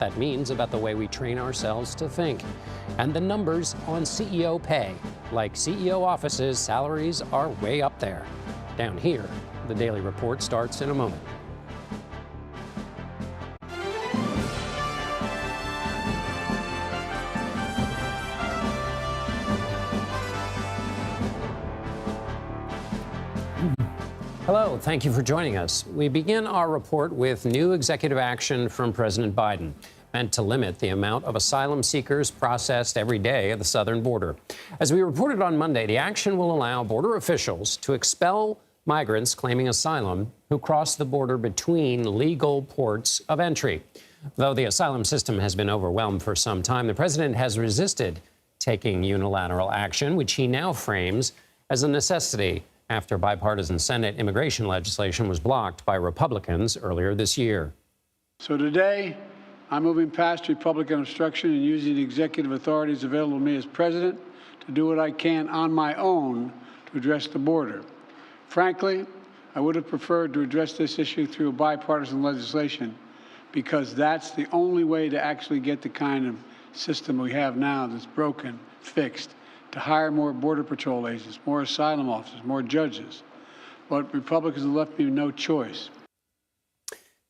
that means about the way we train ourselves to think. And the numbers on CEO pay. Like CEO offices, salaries are way up there. Down here, the Daily Report starts in a moment. Hello, thank you for joining us. We begin our report with new executive action from President Biden, meant to limit the amount of asylum seekers processed every day at the southern border. As we reported on Monday, the action will allow border officials to expel migrants claiming asylum who cross the border between legal ports of entry. Though the asylum system has been overwhelmed for some time, the president has resisted taking unilateral action, which he now frames as a necessity after bipartisan Senate immigration legislation was blocked by Republicans earlier this year. So today, I'm moving past Republican obstruction and using the executive authorities available to me as president to do what I can on my own to address the border. Frankly, I would have preferred to address this issue through bipartisan legislation because that's the only way to actually get the kind of system we have now that's broken, fixed, to hire more Border Patrol agents, more asylum officers, more judges. But Republicans have left me no choice.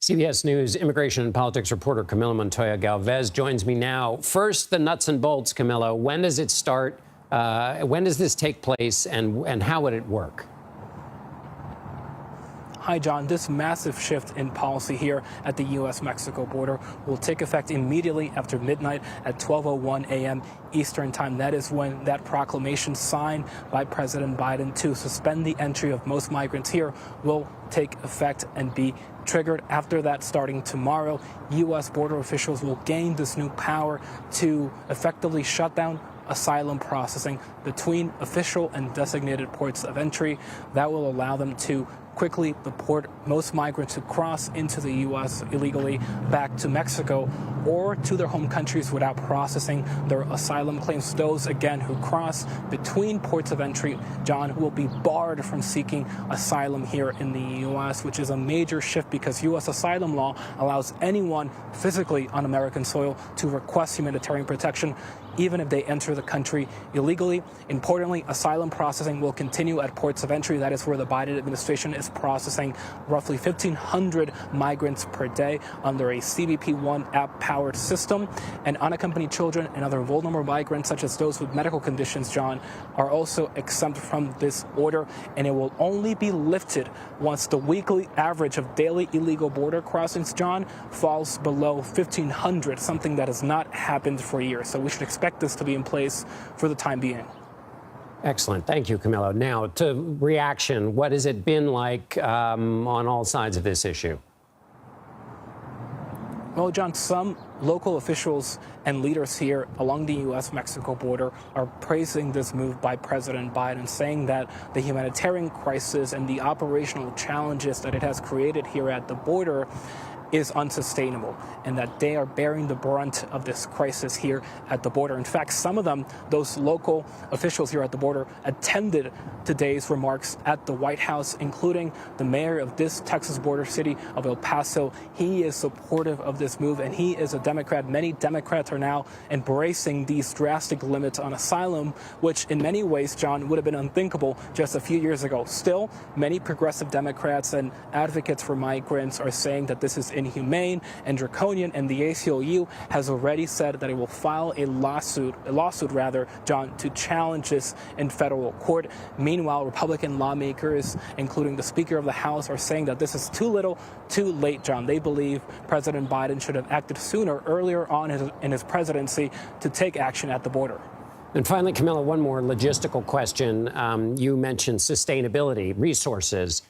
CBS News immigration and politics reporter Camila Montoya Galvez joins me now. First, the nuts and bolts, Camila. When does it start? When does this take place, and how would it work? Hi, John. This massive shift in policy here at the U.S.-Mexico border will take effect immediately after midnight at 12:01 a.m. Eastern Time. That is when that proclamation signed by President Biden to suspend the entry of most migrants here will take effect and be triggered. After that, starting tomorrow, U.S. border officials will gain this new power to effectively shut down asylum processing between official and designated ports of entry. That will allow them to quickly deport most migrants who cross into the U.S. illegally back to Mexico or to their home countries without processing their asylum claims. Those, again, who cross between ports of entry, John, will be barred from seeking asylum here in the U.S., which is a major shift because U.S. asylum law allows anyone physically on American soil to request humanitarian protection, even if they enter the country illegally. Importantly, asylum processing will continue at ports of entry. That is where the Biden administration is processing roughly 1,500 migrants per day under a CBP-1 app-powered system. And unaccompanied children and other vulnerable migrants, such as those with medical conditions, John, are also exempt from this order. And it will only be lifted once the weekly average of daily illegal border crossings, John, falls below 1,500, something that has not happened for years. So we should expect this to be in place for the time being. Excellent. Thank you, Camilo. Now, to reaction, what has it been like on all sides of this issue? Well, John, some local officials and leaders here along the U.S.-Mexico border are praising this move by President Biden, saying that the humanitarian crisis and the operational challenges that it has created here at the border is unsustainable, and that they are bearing the brunt of this crisis here at the border. In fact, some of them, those local officials here at the border, attended today's remarks at the White House, including the mayor of this Texas border city of El Paso. He is supportive of this move, and he is a Democrat. Many Democrats are now embracing these drastic limits on asylum, which in many ways, John, would have been unthinkable just a few years ago. Still, many progressive Democrats and advocates for migrants are saying that this is inhumane and draconian, and the ACLU has already said that it will file a lawsuit, John, to challenge this in federal court. Meanwhile, Republican lawmakers, including the Speaker of the House, are saying that this is too little, too late, John. They believe President Biden should have acted sooner, earlier on in his presidency, to take action at the border. And finally, Camilla, one more logistical question. You mentioned sustainability, resources.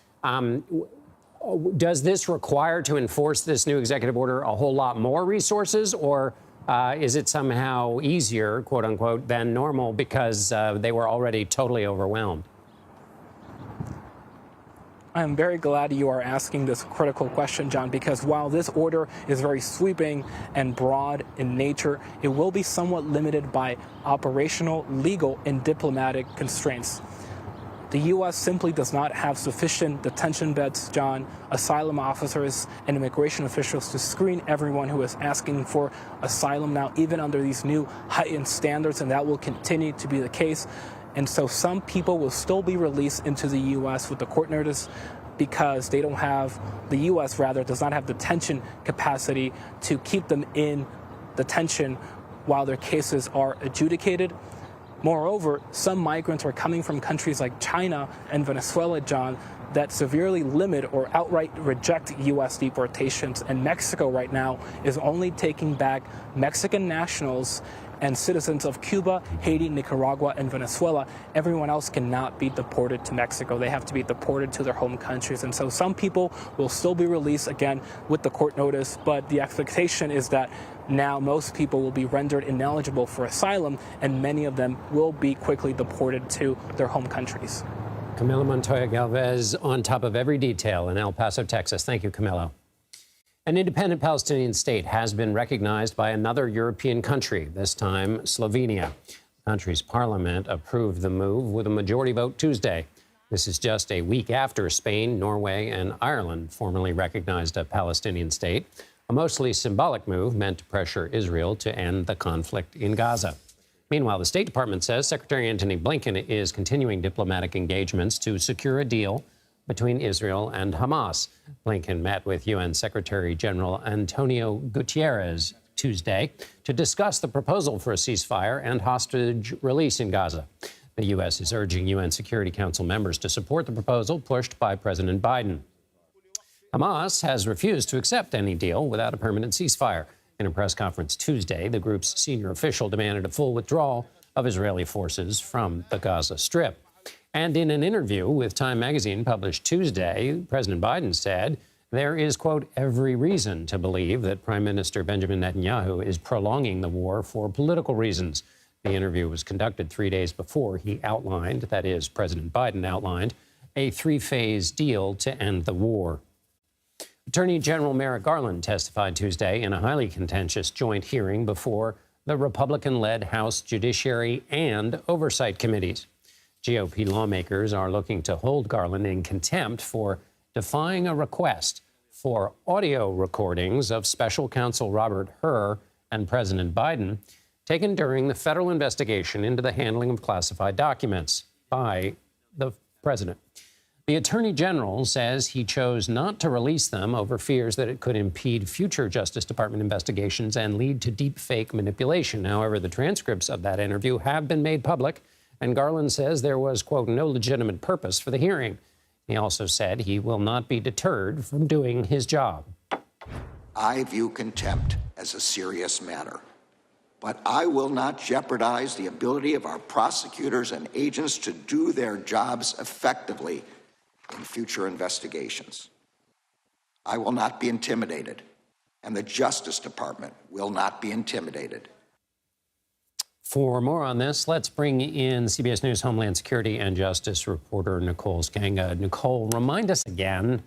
Does this require, to enforce this new executive order, a whole lot more resources, or is it somehow easier, quote unquote, than normal because they were already totally overwhelmed? I'm very glad you are asking this critical question, John, because while this order is very sweeping and broad in nature, it will be somewhat limited by operational, legal, and diplomatic constraints. The U.S. simply does not have sufficient detention beds, John, asylum officers, and immigration officials to screen everyone who is asking for asylum now, even under these new heightened standards, and that will continue to be the case. And so some people will still be released into the U.S. with the court notice because they don't have, the U.S. rather, does not have detention capacity to keep them in detention while their cases are adjudicated. Moreover, some migrants are coming from countries like China and Venezuela, John, that severely limit or outright reject U.S. deportations. And Mexico right now is only taking back Mexican nationals and citizens of Cuba, Haiti, Nicaragua, and Venezuela. Everyone else cannot be deported to Mexico. They have to be deported to their home countries. And so some people will still be released, again, with the court notice, but the expectation is that now most people will be rendered ineligible for asylum, and many of them will be quickly deported to their home countries. Camilo Montoya Galvez on top of every detail in El Paso, Texas. Thank you, Camilo. An independent Palestinian state has been recognized by another European country, this time Slovenia. The country's parliament approved the move with a majority vote Tuesday. This is just a week after Spain, Norway, and Ireland formally recognized a Palestinian state, a mostly symbolic move meant to pressure Israel to end the conflict in Gaza. Meanwhile, the State Department says Secretary Antony Blinken is continuing diplomatic engagements to secure a deal between Israel and Hamas. Blinken met with UN Secretary General Antonio Guterres Tuesday to discuss the proposal for a ceasefire and hostage release in Gaza. The U.S. is urging UN Security Council members to support the proposal pushed by President Biden. Hamas has refused to accept any deal without a permanent ceasefire. In a press conference Tuesday, the group's senior official demanded a full withdrawal of Israeli forces from the Gaza Strip. And in an interview with Time magazine published Tuesday, President Biden said there is, quote, every reason to believe that Prime Minister Benjamin Netanyahu is prolonging the war for political reasons. The interview was conducted 3 days before he outlined, that is, President Biden outlined, a three-phase deal to end the war. Attorney General Merrick Garland testified Tuesday in a highly contentious joint hearing before the Republican-led House Judiciary and Oversight Committees. GOP lawmakers are looking to hold Garland in contempt for defying a request for audio recordings of Special Counsel Robert Hur and President Biden taken during the federal investigation into the handling of classified documents by the president. The Attorney General says he chose not to release them over fears that it could impede future Justice Department investigations and lead to deep fake manipulation. However, the transcripts of that interview have been made public, and Garland says there was, quote, no legitimate purpose for the hearing. He also said he will not be deterred from doing his job. I view contempt as a serious matter, but I will not jeopardize the ability of our prosecutors and agents to do their jobs effectively in future investigations. I will not be intimidated, and the Justice Department will not be intimidated. For more on this, let's bring in CBS News Homeland Security and Justice reporter Nicole Skanga. Nicole, remind us again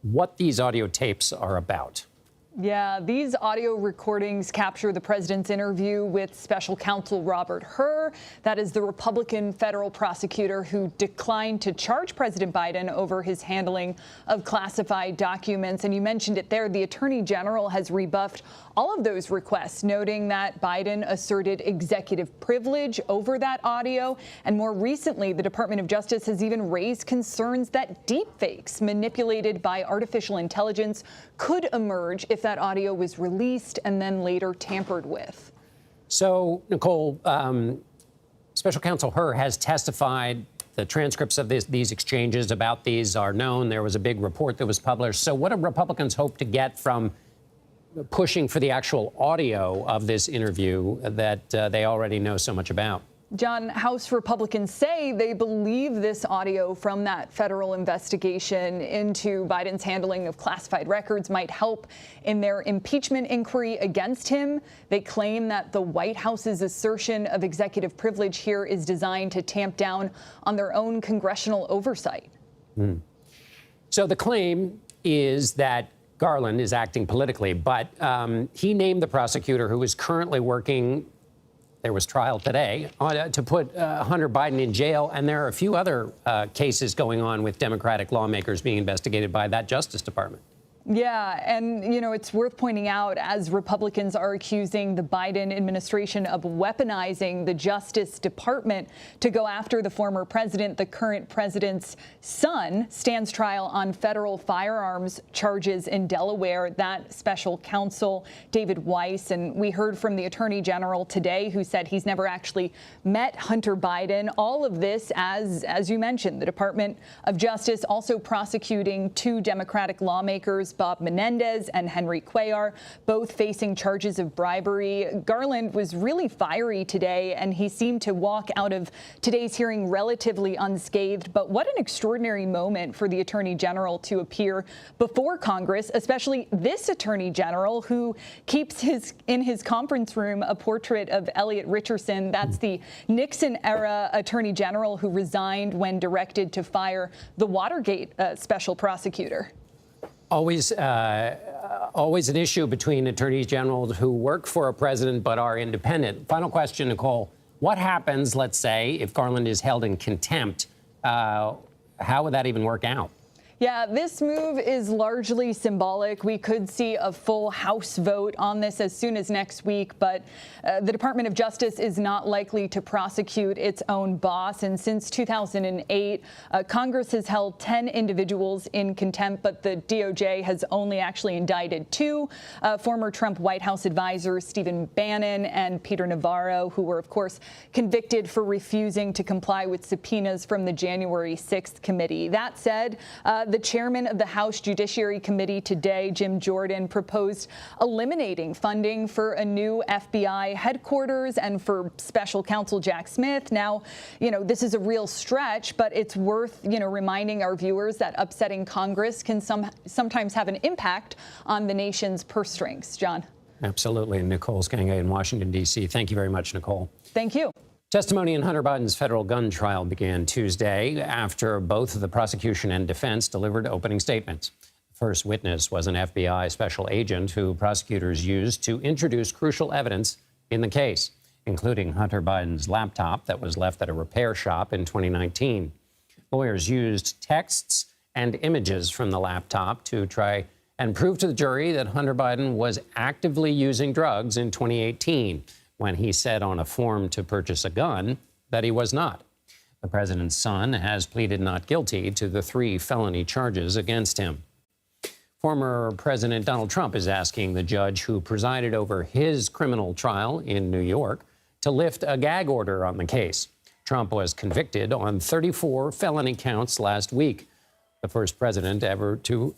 what these audio tapes are about. Yeah, these audio recordings capture the president's interview with Special Counsel Robert Hur. That is the Republican federal prosecutor who declined to charge President Biden over his handling of classified documents. And you mentioned it there. The Attorney General has rebuffed all of those requests, noting that Biden asserted executive privilege over that audio. And more recently, the Department of Justice has even raised concerns that deepfakes manipulated by artificial intelligence could emerge if that audio was released and then later tampered with. So, Nicole, Special Counsel Hur has testified. The transcripts of these exchanges about these are known. There was a big report that was published. So what do Republicans hope to get from pushing for the actual audio of this interview that they already know so much about? John, House Republicans say they believe this audio from that federal investigation into Biden's handling of classified records might help in their impeachment inquiry against him. They claim that the White House's assertion of executive privilege here is designed to tamp down on their own congressional oversight. So the claim is that Garland is acting politically, but he named the prosecutor who is currently working There was trial today to put Hunter Biden in jail, and there are a few other cases going on with Democratic lawmakers being investigated by that Justice Department. Yeah, and, you know, it's worth pointing out, as Republicans are accusing the Biden administration of weaponizing the Justice Department to go after the former president, the current president's son stands trial on federal firearms charges in Delaware. That special counsel, David Weiss, and we heard from the Attorney General today, who said he's never actually met Hunter Biden. All of this, as you mentioned, the Department of Justice also prosecuting two Democratic lawmakers, Bob Menendez and Henry Cuellar, both facing charges of bribery. Garland was really fiery today, and he seemed to walk out of today's hearing relatively unscathed. But what an extraordinary moment for the Attorney General to appear before Congress, especially this Attorney General, who keeps in his conference room a portrait of Elliot Richardson. That's the Nixon-era Attorney General who resigned when directed to fire the Watergate special prosecutor. Always an issue between attorneys general who work for a president but are independent. Final question, Nicole. What happens, let's say, if Garland is held in contempt? How would that even work out? Yeah, this move is largely symbolic. We could see a full House vote on this as soon as next week, but the Department of Justice is not likely to prosecute its own boss. And since 2008, Congress has held 10 individuals in contempt, but the DOJ has only actually indicted two, former Trump White House advisors Stephen Bannon and Peter Navarro, who were, of course, convicted for refusing to comply with subpoenas from the January 6th committee. That said, the chairman of the House Judiciary Committee today, Jim Jordan, proposed eliminating funding for a new FBI headquarters and for special counsel Jack Smith. Now, you know, this is a real stretch, but it's worth, reminding our viewers that upsetting Congress can sometimes have an impact on the nation's purse strings. John. Absolutely. Nicole Sganga in Washington, D.C. Thank you very much, Nicole. Thank you. Testimony in Hunter Biden's federal gun trial began Tuesday after both the prosecution and defense delivered opening statements. The first witness was an FBI special agent who prosecutors used to introduce crucial evidence in the case, including Hunter Biden's laptop that was left at a repair shop in 2019. Lawyers used texts and images from the laptop to try and prove to the jury that Hunter Biden was actively using drugs in 2018. When he said on a form to purchase a gun that he was not. The president's son has pleaded not guilty to the 3 felony charges against him. Former President Donald Trump is asking the judge who presided over his criminal trial in New York to lift a gag order on the case. Trump was convicted on 34 felony counts last week, the first president ever to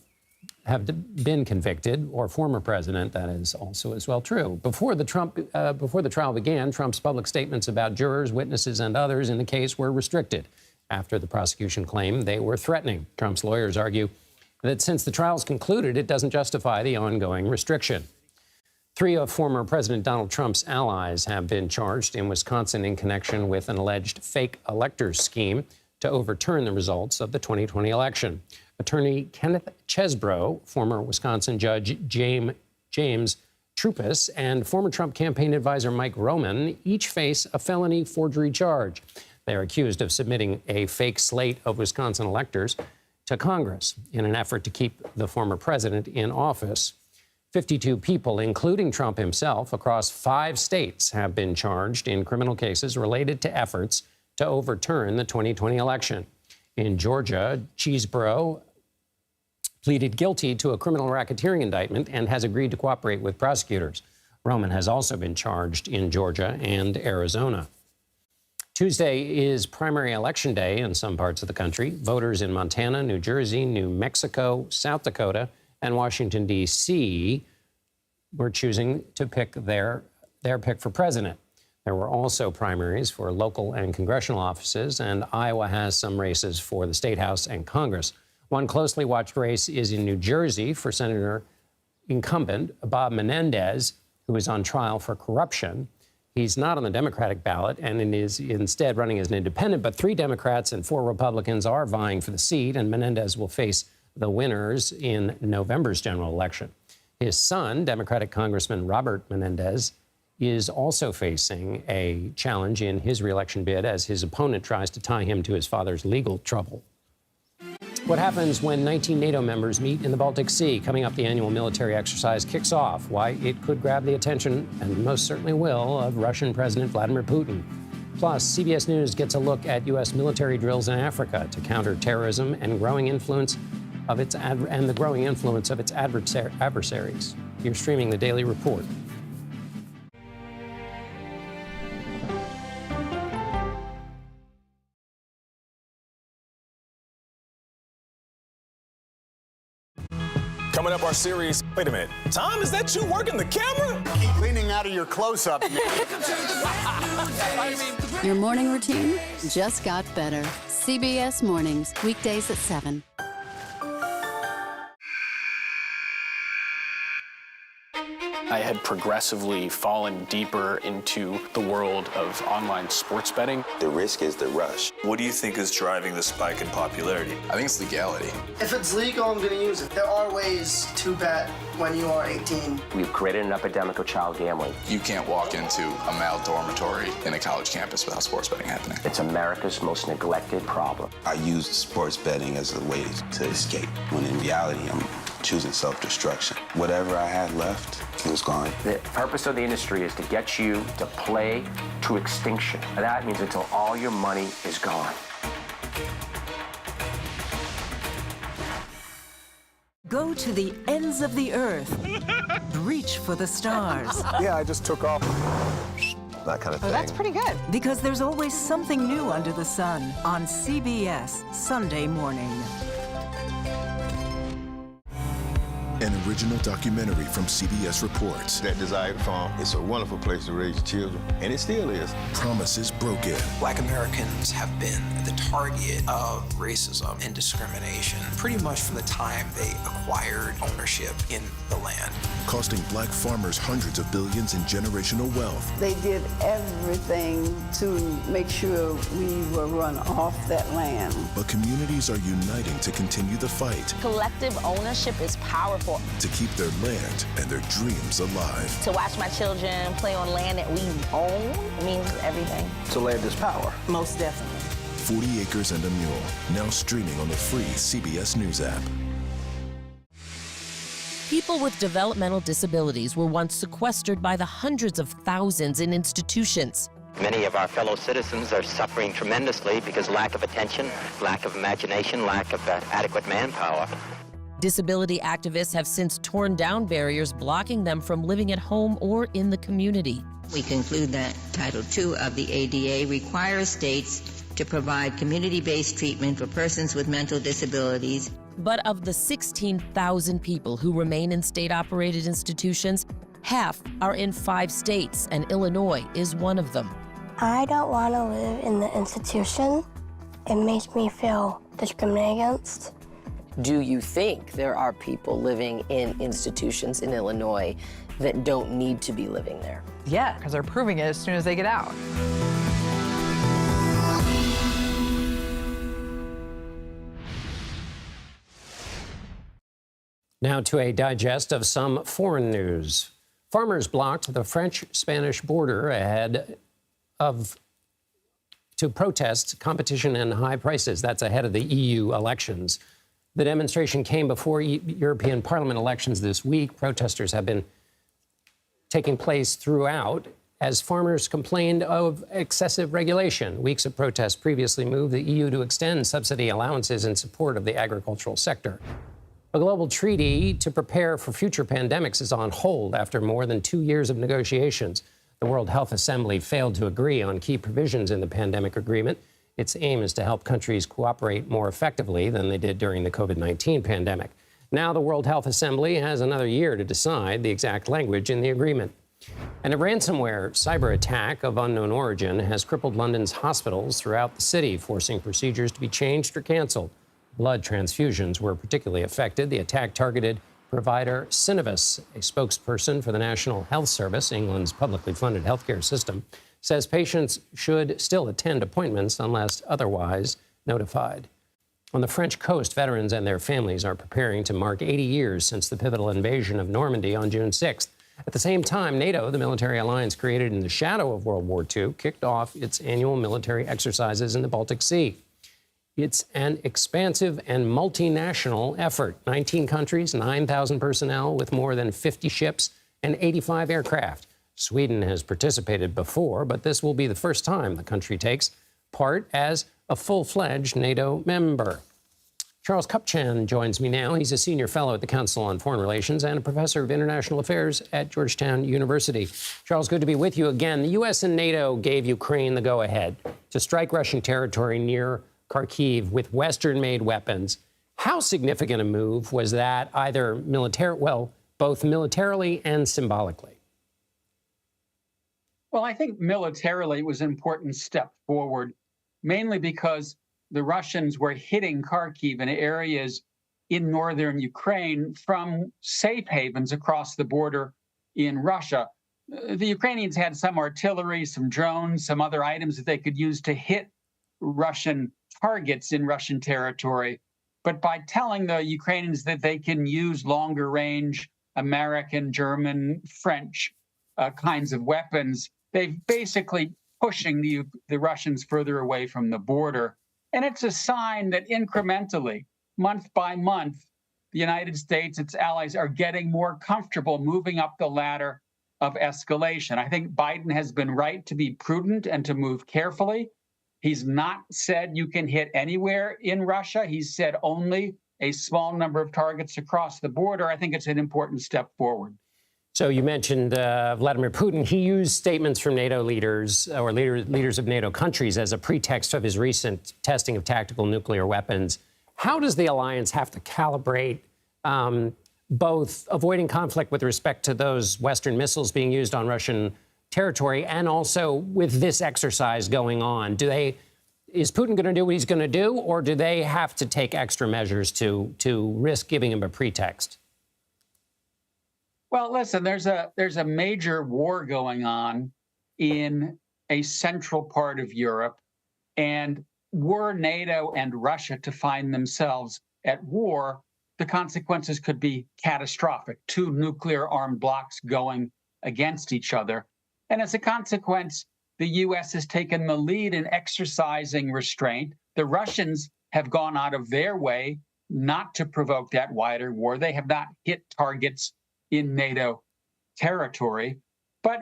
have been convicted, or former president, that is also as well true. Before the trial began, Trump's public statements about jurors, witnesses, and others in the case were restricted after the prosecution claimed they were threatening. Trump's lawyers argue that since the trial's concluded, it doesn't justify the ongoing restriction. 3 of former President Donald Trump's allies have been charged in Wisconsin in connection with an alleged fake electors scheme to overturn the results of the 2020 election. Attorney Kenneth Chesbrough, former Wisconsin Judge James Trupus, and former Trump campaign advisor Mike Roman each face a felony forgery charge. They are accused of submitting a fake slate of Wisconsin electors to Congress in an effort to keep the former president in office. 52 people, including Trump himself, across 5 states have been charged in criminal cases related to efforts to overturn the 2020 election. In Georgia, Chesbrough pleaded guilty to a criminal racketeering indictment and has agreed to cooperate with prosecutors. Roman has also been charged in Georgia and Arizona. Tuesday is primary election day in some parts of the country. Voters in Montana, New Jersey, New Mexico, South Dakota, and Washington, D.C. were choosing to pick their pick for president. There were also primaries for local and congressional offices, and Iowa has some races for the State House and Congress. One closely watched race is in New Jersey for Senator incumbent Bob Menendez, who is on trial for corruption. He's not on the Democratic ballot and is instead running as an independent, but 3 Democrats and 4 Republicans are vying for the seat, and Menendez will face the winners in November's general election. His son, Democratic Congressman Robert Menendez, is also facing a challenge in his reelection bid as his opponent tries to tie him to his father's legal trouble. What happens when 19 NATO members meet in the Baltic Sea? Coming up, the annual military exercise kicks off. Why it could grab the attention, and most certainly will, of Russian President Vladimir Putin. Plus, CBS News gets a look at U.S. military drills in Africa to counter terrorism and the growing influence of its adversaries. You're streaming the Daily Report. Coming up, our series. Wait a minute. Tom, is that you working the camera? Keep leaning out of your close-up. Your morning routine just got better. CBS Mornings, weekdays at 7. I had progressively fallen deeper into the world of online sports betting. The risk is the rush. What do you think is driving the spike in popularity? I think it's legality. If it's legal, I'm going to use it. There are ways to bet when you are 18. We've created an epidemic of child gambling. You can't walk into a male dormitory in a college campus without sports betting happening. It's America's most neglected problem. I use sports betting as a way to escape, when in reality, I'm choosing self-destruction. Whatever I had left, it was gone. The purpose of the industry is to get you to play to extinction. And that means until all your money is gone. Go to the ends of the earth. Reach for the stars. Yeah, I just took off. That kind of thing. Oh, that's pretty good. Because there's always something new under the sun on CBS Sunday morning. An original documentary from CBS reports. That desired farm is a wonderful place to raise children, and it still is. Promises broken. Black Americans have been the target of racism and discrimination pretty much from the time they acquired ownership in the land. Costing black farmers hundreds of billions in generational wealth. They did everything to make sure we were run off that land. But communities are uniting to continue the fight. Collective ownership is powerful. To keep their land and their dreams alive. To watch my children play on land that we own means everything. So land is power. Most definitely. 40 Acres and a Mule, now streaming on the free CBS News app. People with developmental disabilities were once sequestered by the hundreds of thousands in institutions. Many of our fellow citizens are suffering tremendously because lack of attention, lack of imagination, lack of adequate manpower. Disability activists have since torn down barriers blocking them from living at home or in the community. We conclude that Title II of the ADA requires states to provide community-based treatment for persons with mental disabilities. But of the 16,000 people who remain in state-operated institutions, half are in 5 states, and Illinois is one of them. I don't want to live in the institution. It makes me feel discriminated against. Do you think there are people living in institutions in Illinois that don't need to be living there? Yeah, because they're proving it as soon as they get out. Now to a digest of some foreign news. Farmers blocked the French-Spanish border to protest competition and high prices. That's ahead of the EU elections. The demonstration came before European Parliament elections this week. Protesters have been taking place throughout as farmers complained of excessive regulation. Weeks of protests previously moved the EU to extend subsidy allowances in support of the agricultural sector. A global treaty to prepare for future pandemics is on hold after more than 2 years of negotiations. The World Health Assembly failed to agree on key provisions in the pandemic agreement. Its aim is to help countries cooperate more effectively than they did during the COVID-19 pandemic. Now the World Health Assembly has another year to decide the exact language in the agreement. And a ransomware cyber attack of unknown origin has crippled London's hospitals throughout the city, forcing procedures to be changed or canceled. Blood transfusions were particularly affected. The attack targeted provider Synovus, a spokesperson for the National Health Service, England's publicly funded healthcare system, says patients should still attend appointments unless otherwise notified. On the French coast, veterans and their families are preparing to mark 80 years since the pivotal invasion of Normandy on June 6th. At the same time, NATO, the military alliance created in the shadow of World War II, kicked off its annual military exercises in the Baltic Sea. It's an expansive and multinational effort. 19 countries, 9,000 personnel with more than 50 ships and 85 aircraft. Sweden has participated before, but this will be the first time the country takes part as a full-fledged NATO member. Charles Kupchan joins me now. He's a senior fellow at the Council on Foreign Relations and a professor of international affairs at Georgetown University. Charles, good to be with you again. The U.S. and NATO gave Ukraine the go-ahead to strike Russian territory near Kharkiv with Western-made weapons. How significant a move was that, either both militarily and symbolically? Well, I think militarily it was an important step forward, mainly because the Russians were hitting Kharkiv and areas in northern Ukraine from safe havens across the border in Russia. The Ukrainians had some artillery, some drones, some other items that they could use to hit Russian targets in Russian territory. But by telling the Ukrainians that they can use longer range American, German, French kinds of weapons, they're basically pushing the Russians further away from the border. And it's a sign that incrementally, month by month, the United States, its allies, are getting more comfortable moving up the ladder of escalation. I think Biden has been right to be prudent and to move carefully. He's not said you can hit anywhere in Russia. He's said only a small number of targets across the border. I think it's an important step forward. So you mentioned Vladimir Putin. He used statements from NATO leaders or leaders of NATO countries as a pretext of his recent testing of tactical nuclear weapons. How does the alliance have to calibrate both abiling conflict with respect to those Western missiles being used on Russian territory and also with this exercise going on? Is Putin going to do what he's going to do, or do they have to take extra measures to risk giving him a pretext? Well, listen, there's a major war going on in a central part of Europe, and were NATO and Russia to find themselves at war, the consequences could be catastrophic. Two nuclear-armed blocs going against each other. And as a consequence, the U.S. has taken the lead in exercising restraint. The Russians have gone out of their way not to provoke that wider war. They have not hit targets in NATO territory. But,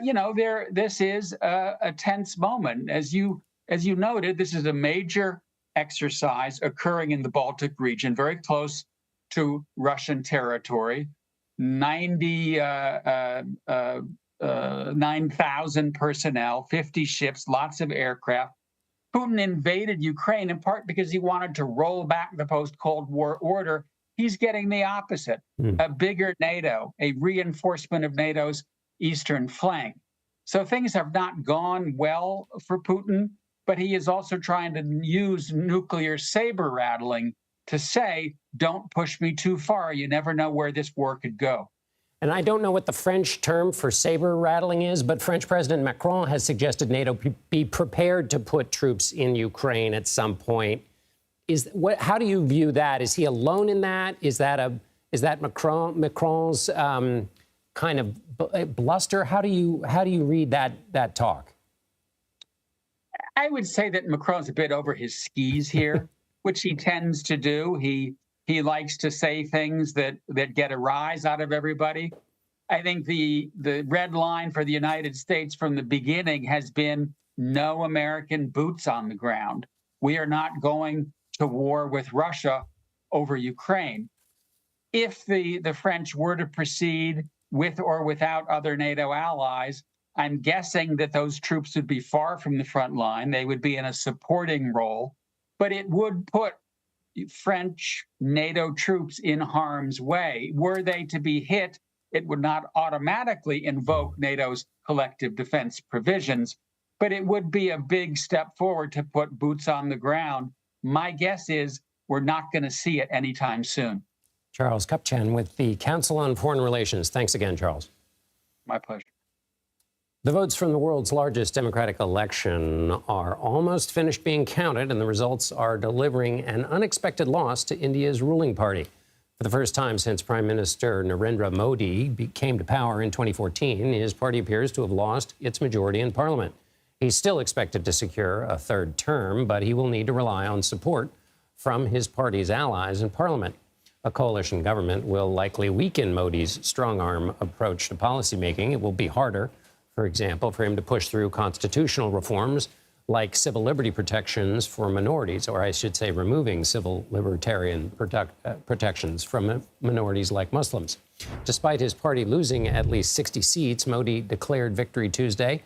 this is a tense moment. As you noted, this is a major exercise occurring in the Baltic region, very close to Russian territory. 9,000 personnel, 50 ships, lots of aircraft. Putin invaded Ukraine in part because he wanted to roll back the post-Cold War order. He's getting the opposite, a bigger NATO, a reinforcement of NATO's eastern flank. So things have not gone well for Putin, but he is also trying to use nuclear saber rattling to say, don't push me too far. You never know where this war could go. And I don't know what the French term for saber rattling is, but French President Macron has suggested NATO be prepared to put troops in Ukraine at some point. How do you view that? Is he alone in that? Is that Macron's kind of bluster? How do you read that talk? I would say that Macron's a bit over his skis here, which he tends to do. He likes to say things that get a rise out of everybody. I think the red line for the United States from the beginning has been no American boots on the ground. We are not going to war with Russia over Ukraine. If the French were to proceed with or without other NATO allies, I'm guessing that those troops would be far from the front line. They would be in a supporting role, but it would put French NATO troops in harm's way. Were they to be hit, it would not automatically invoke NATO's collective defense provisions, but it would be a big step forward to put boots on the ground. My guess is we're not going to see it anytime soon. Charles Kupchan with the Council on Foreign Relations. Thanks again, Charles. My pleasure. The votes from the world's largest democratic election are almost finished being counted, and the results are delivering an unexpected loss to India's ruling party. For the first time since Prime Minister Narendra Modi came to power in 2014, his party appears to have lost its majority in parliament. He's still expected to secure a third term, but he will need to rely on support from his party's allies in parliament. A coalition government will likely weaken Modi's strong-arm approach to policymaking. It will be harder, for example, for him to push through constitutional reforms like civil liberty protections for minorities, or I should say removing civil libertarian protections from minorities like Muslims. Despite his party losing at least 60 seats, Modi declared victory Tuesday.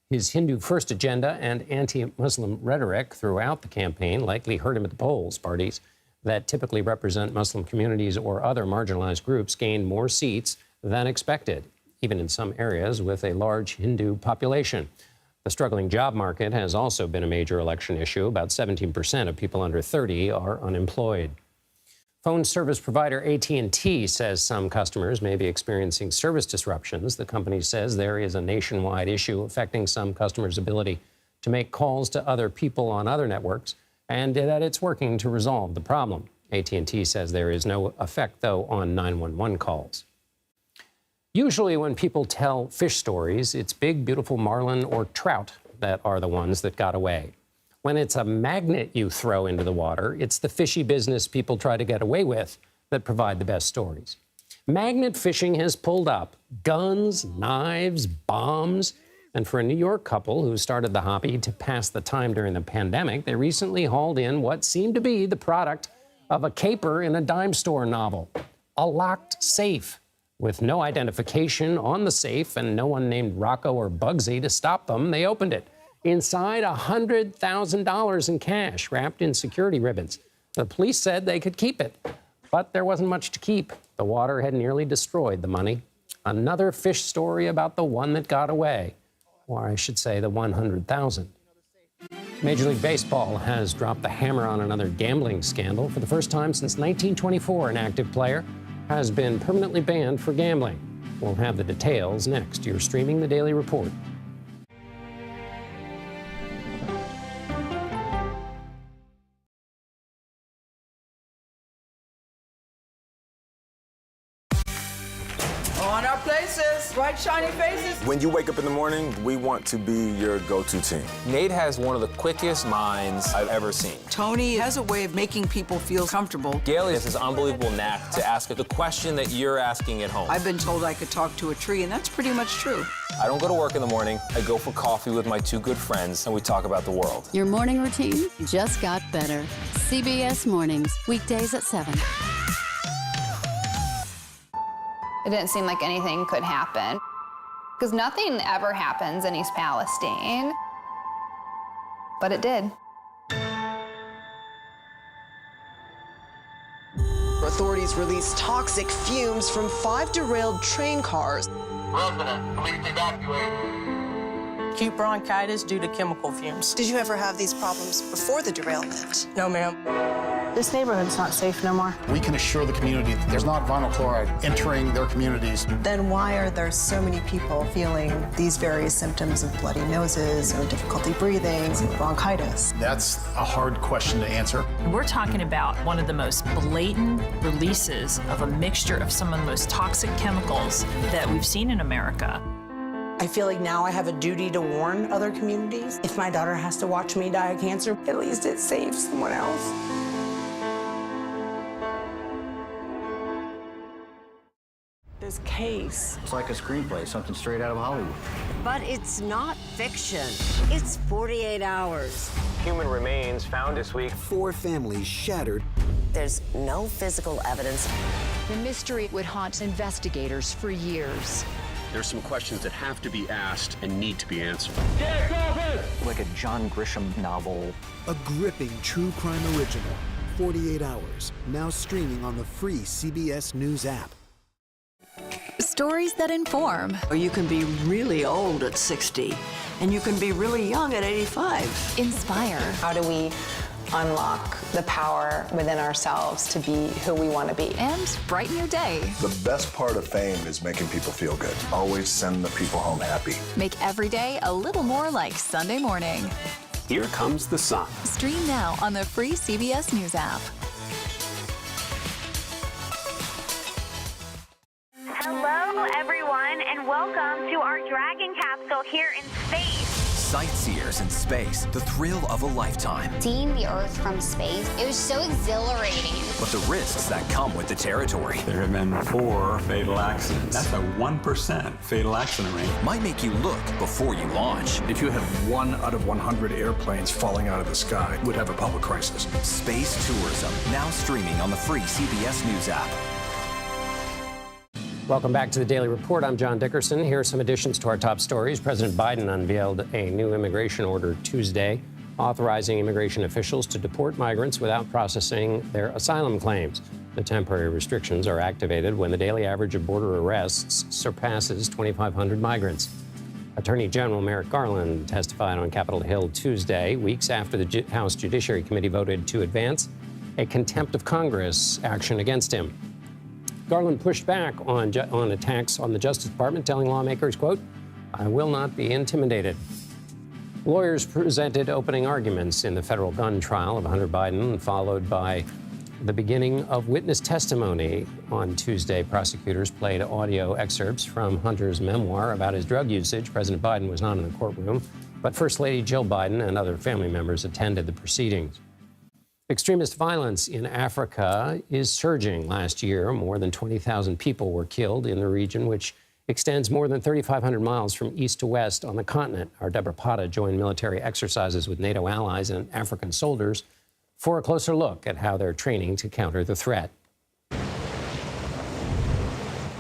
His Hindu first agenda and anti-Muslim rhetoric throughout the campaign likely hurt him at the polls. Parties that typically represent Muslim communities or other marginalized groups gained more seats than expected, even in some areas with a large Hindu population. The struggling job market has also been a major election issue. About 17% of people under 30 are unemployed. Phone service provider AT&T says some customers may be experiencing service disruptions. The company says there is a nationwide issue affecting some customers' ability to make calls to other people on other networks, and that it's working to resolve the problem. AT&T says there is no effect, though, on 911 calls. Usually when people tell fish stories, it's big, beautiful marlin or trout that are the ones that got away. When it's a magnet you throw into the water, it's the fishy business people try to get away with that provide the best stories. Magnet fishing has pulled up guns, knives, bombs, and for a New York couple who started the hobby to pass the time during the pandemic, they recently hauled in what seemed to be the product of a caper in a dime store novel, a locked safe. With no identification on the safe and no one named Rocco or Bugsy to stop them, they opened it. Inside, $100,000 in cash wrapped in security ribbons. The police said they could keep it, but there wasn't much to keep. The water had nearly destroyed the money. Another fish story about the one that got away, or I should say the 100,000. Major League Baseball has dropped the hammer on another gambling scandal. For the first time since 1924, an active player has been permanently banned for gambling. We'll have the details next. You're streaming the Daily Report. On our places, bright shiny faces. When you wake up in the morning, we want to be your go-to team. Nate has one of the quickest minds I've ever seen. Tony has a way of making people feel comfortable. Gail has this unbelievable knack to ask the question that you're asking at home. I've been told I could talk to a tree, and that's pretty much true. I don't go to work in the morning. I go for coffee with my two good friends, and we talk about the world. Your morning routine just got better. CBS Mornings, weekdays at 7. It didn't seem like anything could happen, because nothing ever happens in East Palestine, but it did. Authorities released toxic fumes from 5 derailed train cars. Resident, please evacuate. Acute bronchitis due to chemical fumes. Did you ever have these problems before the derailment? No, ma'am. This neighborhood's not safe no more. We can assure the community that there's not vinyl chloride entering their communities. Then why are there so many people feeling these various symptoms of bloody noses or difficulty breathing, bronchitis? That's a hard question to answer. We're talking about one of the most blatant releases of a mixture of some of the most toxic chemicals that we've seen in America. I feel like now I have a duty to warn other communities. If my daughter has to watch me die of cancer, at least it saves someone else. This case. It's like a screenplay, something straight out of Hollywood. But it's not fiction. It's 48 hours. Human remains found this week. 4 families shattered. There's no physical evidence. The mystery would haunt investigators for years. There's some questions that have to be asked and need to be answered. Like a John Grisham novel. A gripping true crime original. 48 hours. Now streaming on the free CBS News app. Stories that inform. You can be really old at 60, and you can be really young at 85. Inspire. How do we unlock the power within ourselves to be who we want to be? And brighten your day. The best part of fame is making people feel good. Always send the people home happy. Make every day a little more like Sunday morning. Here comes the sun. Stream now on the free CBS News app. Welcome to our Dragon capsule here in space. Sightseers in space, the thrill of a lifetime. Seeing the Earth from space, it was so exhilarating. But the risks that come with the territory. There have been 4 fatal accidents. That's a 1% fatal accident rate. Might make you look before you launch. If you had 1 out of 100 airplanes falling out of the sky, we'd have a public crisis. Space tourism, now streaming on the free CBS News app. Welcome back to the Daily Report. I'm John Dickerson. Here are some additions to our top stories. President Biden unveiled a new immigration order Tuesday, authorizing immigration officials to deport migrants without processing their asylum claims. The temporary restrictions are activated when the daily average of border arrests surpasses 2,500 migrants. Attorney General Merrick Garland testified on Capitol Hill Tuesday, weeks after the House Judiciary Committee voted to advance a contempt of Congress action against him. Garland pushed back on attacks on the Justice Department, telling lawmakers, quote, "I will not be intimidated." Lawyers presented opening arguments in the federal gun trial of Hunter Biden, followed by the beginning of witness testimony. On Tuesday, prosecutors played audio excerpts from Hunter's memoir about his drug usage. President Biden was not in the courtroom, but First Lady Jill Biden and other family members attended the proceedings. Extremist violence in Africa is surging. Last year, more than 20,000 people were killed in the region, which extends more than 3,500 miles from east to west on the continent. Our Deborah Pata joined military exercises with NATO allies and African soldiers for a closer look at how they're training to counter the threat.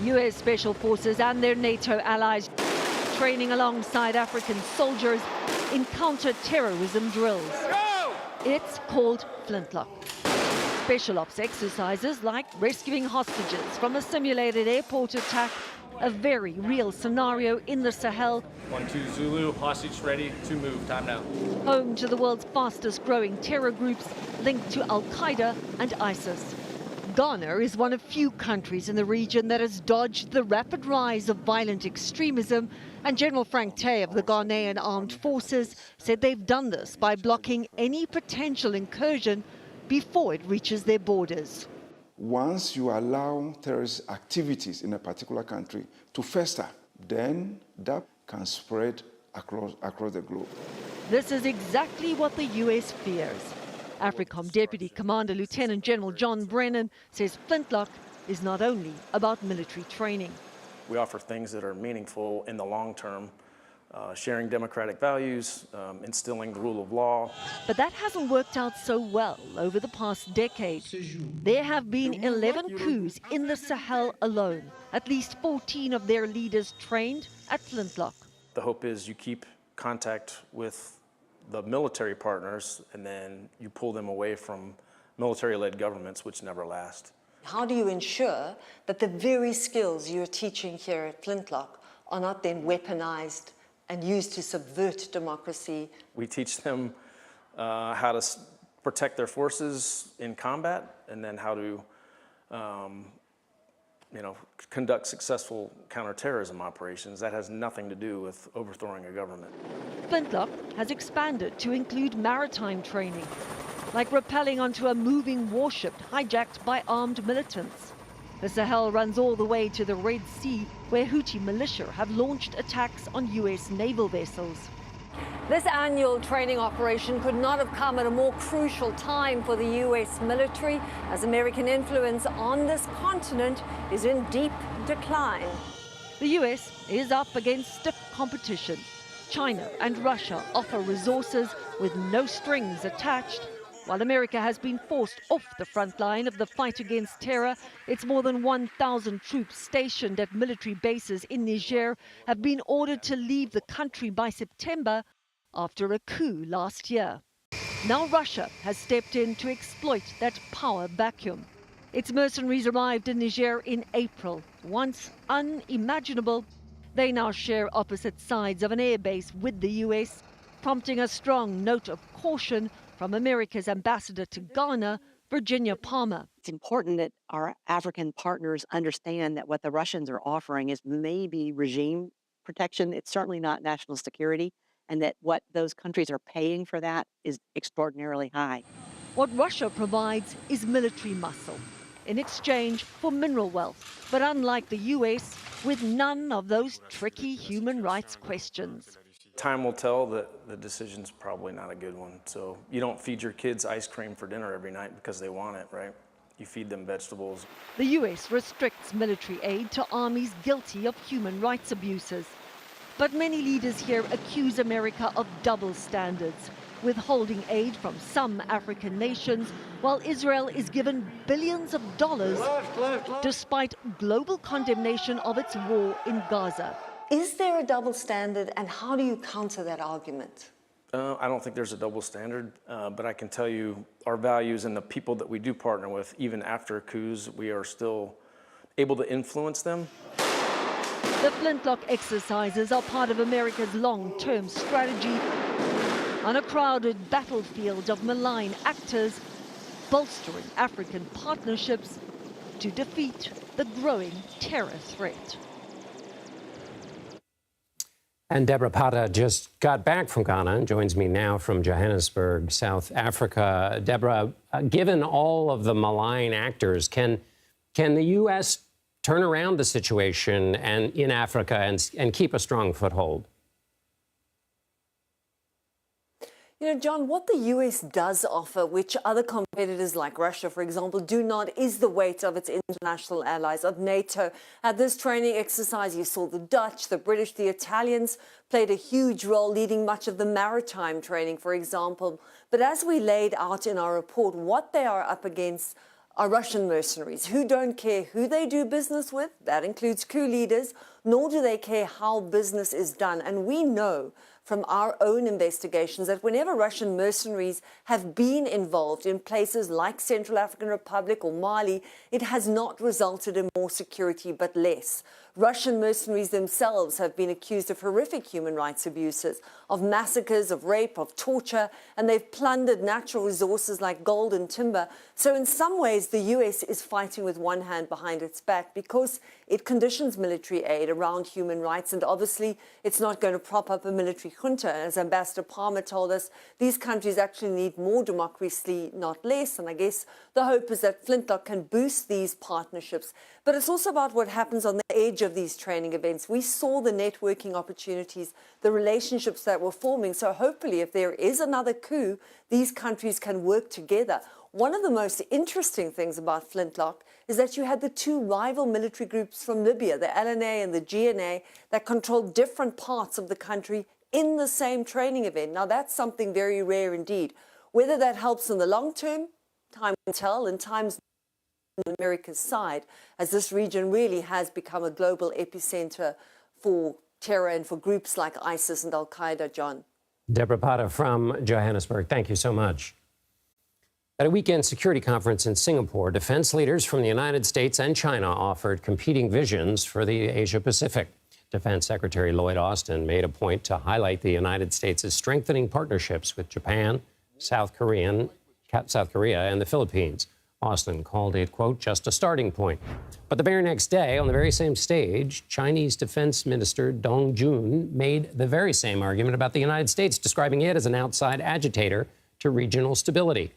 U.S. Special Forces and their NATO allies training alongside African soldiers in counter-terrorism drills. It's called Flintlock. Special ops exercises like rescuing hostages from a simulated airport attack, a very real scenario in the Sahel. 1-2 Zulu, hostage ready to move, time now. Home to the world's fastest growing terror groups linked to Al-Qaeda and ISIS. Ghana is one of few countries in the region that has dodged the rapid rise of violent extremism, and General Frank Tay of the Ghanaian Armed Forces said they've done this by blocking any potential incursion before it reaches their borders. Once you allow terrorist activities in a particular country to fester, then that can spread across the globe. This is exactly what the U.S. fears. AFRICOM Deputy Commander Lieutenant General John Brennan says Flintlock is not only about military training. We offer things that are meaningful in the long term, sharing democratic values, instilling the rule of law. But that hasn't worked out so well over the past decade. There have been 11 coups in the Sahel alone, at least 14 of their leaders trained at Flintlock. The hope is you keep contact with the military partners, and then you pull them away from military-led governments, which never last. How do you ensure that the very skills you're teaching here at Flintlock are not then weaponized and used to subvert democracy? We teach them how to protect their forces in combat, and then how to conduct successful counterterrorism operations. That has nothing to do with overthrowing a government. Flintlock has expanded to include maritime training, like rappelling onto a moving warship hijacked by armed militants. The Sahel runs all the way to the Red Sea, where Houthi militia have launched attacks on U.S. naval vessels. This annual training operation could not have come at a more crucial time for the U.S. military, as American influence on this continent is in deep decline. The U.S. is up against stiff competition. China and Russia offer resources with no strings attached. While America has been forced off the front line of the fight against terror, its more than 1,000 troops stationed at military bases in Niger have been ordered to leave the country by September after a coup last year. Now Russia has stepped in to exploit that power vacuum. Its mercenaries arrived in Niger in April. Once unimaginable, they now share opposite sides of an airbase with the U.S., prompting a strong note of caution from America's ambassador to Ghana, Virginia Palmer. It's important that our African partners understand that what the Russians are offering is maybe regime protection. It's certainly not national security, and that what those countries are paying for that is extraordinarily high. What Russia provides is military muscle in exchange for mineral wealth. But unlike the U.S., with none of those tricky human rights questions. Time will tell that the decision's probably not a good one. So you don't feed your kids ice cream for dinner every night because they want it, right? You feed them vegetables. The US restricts military aid to armies guilty of human rights abuses. But many leaders here accuse America of double standards, withholding aid from some African nations, while Israel is given billions of dollars despite global condemnation of its war in Gaza. Is there a double standard, and how do you counter that argument? I don't think there's a double standard, but I can tell you our values and the people that we do partner with, even after coups, we are still able to influence them. The flintlock exercises are part of America's long-term strategy on a crowded battlefield of malign actors, bolstering African partnerships to defeat the growing terror threat. And Deborah Pata just got back from Ghana and joins me now from Johannesburg, South Africa. Deborah, given all of the malign actors, can the U.S. turn around the situation in Africa and keep a strong foothold? You know, John, what the US does offer, which other competitors like Russia, for example, do not, is the weight of its international allies, of NATO. At this training exercise, you saw the Dutch, the British, the Italians played a huge role, leading much of the maritime training, for example. But as we laid out in our report, what they are up against are Russian mercenaries who don't care who they do business with. That includes coup leaders, nor do they care how business is done. And we know from our own investigations that whenever Russian mercenaries have been involved in places like Central African Republic or Mali, it has not resulted in more security, but less. Russian mercenaries themselves have been accused of horrific human rights abuses, of massacres, of rape, of torture, and they've plundered natural resources like gold and timber. So in some ways, the US is fighting with one hand behind its back because it conditions military aid around human rights, and obviously it's not going to prop up a military junta. As Ambassador Palmer told us, these countries actually need more democracy, not less, and I guess the hope is that Flintlock can boost these partnerships. But it's also about what happens on the edge of these training events. We saw the networking opportunities, the relationships that were forming. So hopefully, if there is another coup, these countries can work together. One of the most interesting things about Flintlock is that you had the two rival military groups from Libya, the LNA and the GNA, that controlled different parts of the country in the same training event. Now, that's something very rare indeed. Whether that helps in the long term, time will tell, and time's on America's side, as this region really has become a global epicenter for terror and for groups like ISIS and Al-Qaeda, John. Deborah Pata from Johannesburg, thank you so much. At a weekend security conference in Singapore, defense leaders from the United States and China offered competing visions for the Asia-Pacific. Defense Secretary Lloyd Austin made a point to highlight the United States' strengthening partnerships with Japan, South Korea, and the Philippines. Austin called it, quote, just a starting point. But the very next day, on the very same stage, Chinese Defense Minister Dong Jun made the very same argument about the United States, describing it as an outside agitator to regional stability.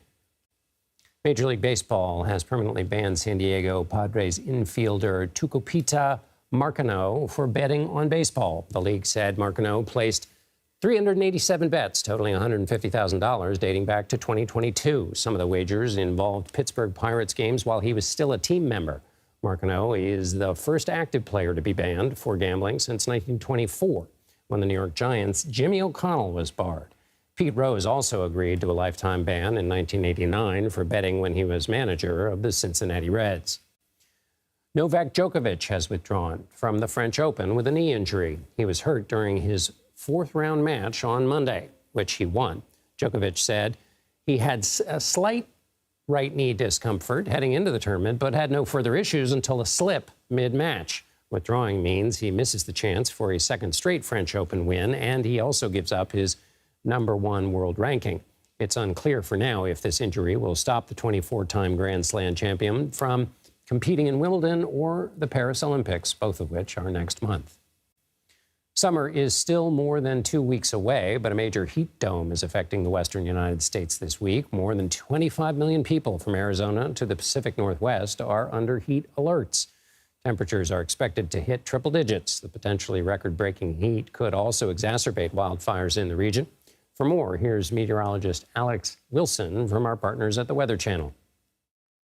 Major League Baseball has permanently banned San Diego Padres infielder Tucupita Marcano for betting on baseball. The league said Marcano placed 387 bets totaling $150,000 dating back to 2022. Some of the wagers involved Pittsburgh Pirates games while he was still a team member. Marcano is the first active player to be banned for gambling since 1924, when the New York Giants' Jimmy O'Connell was barred. Pete Rose also agreed to a lifetime ban in 1989 for betting when he was manager of the Cincinnati Reds. Novak Djokovic has withdrawn from the French Open with a knee injury. He was hurt during his fourth-round match on Monday, which he won. Djokovic said he had a slight right knee discomfort heading into the tournament, but had no further issues until a slip mid-match. Withdrawing means he misses the chance for a second straight French Open win, and he also gives up his #1 world ranking. It's unclear for now if this injury will stop the 24-time Grand Slam champion from competing in Wimbledon or the Paris Olympics, both of which are next month. Summer is still more than 2 weeks away, but a major heat dome is affecting the western United States this week. More than 25 million people from Arizona to the Pacific Northwest are under heat alerts. Temperatures are expected to hit triple digits. The potentially record-breaking heat could also exacerbate wildfires in the region. For more, here's meteorologist Alex Wilson from our partners at the Weather Channel.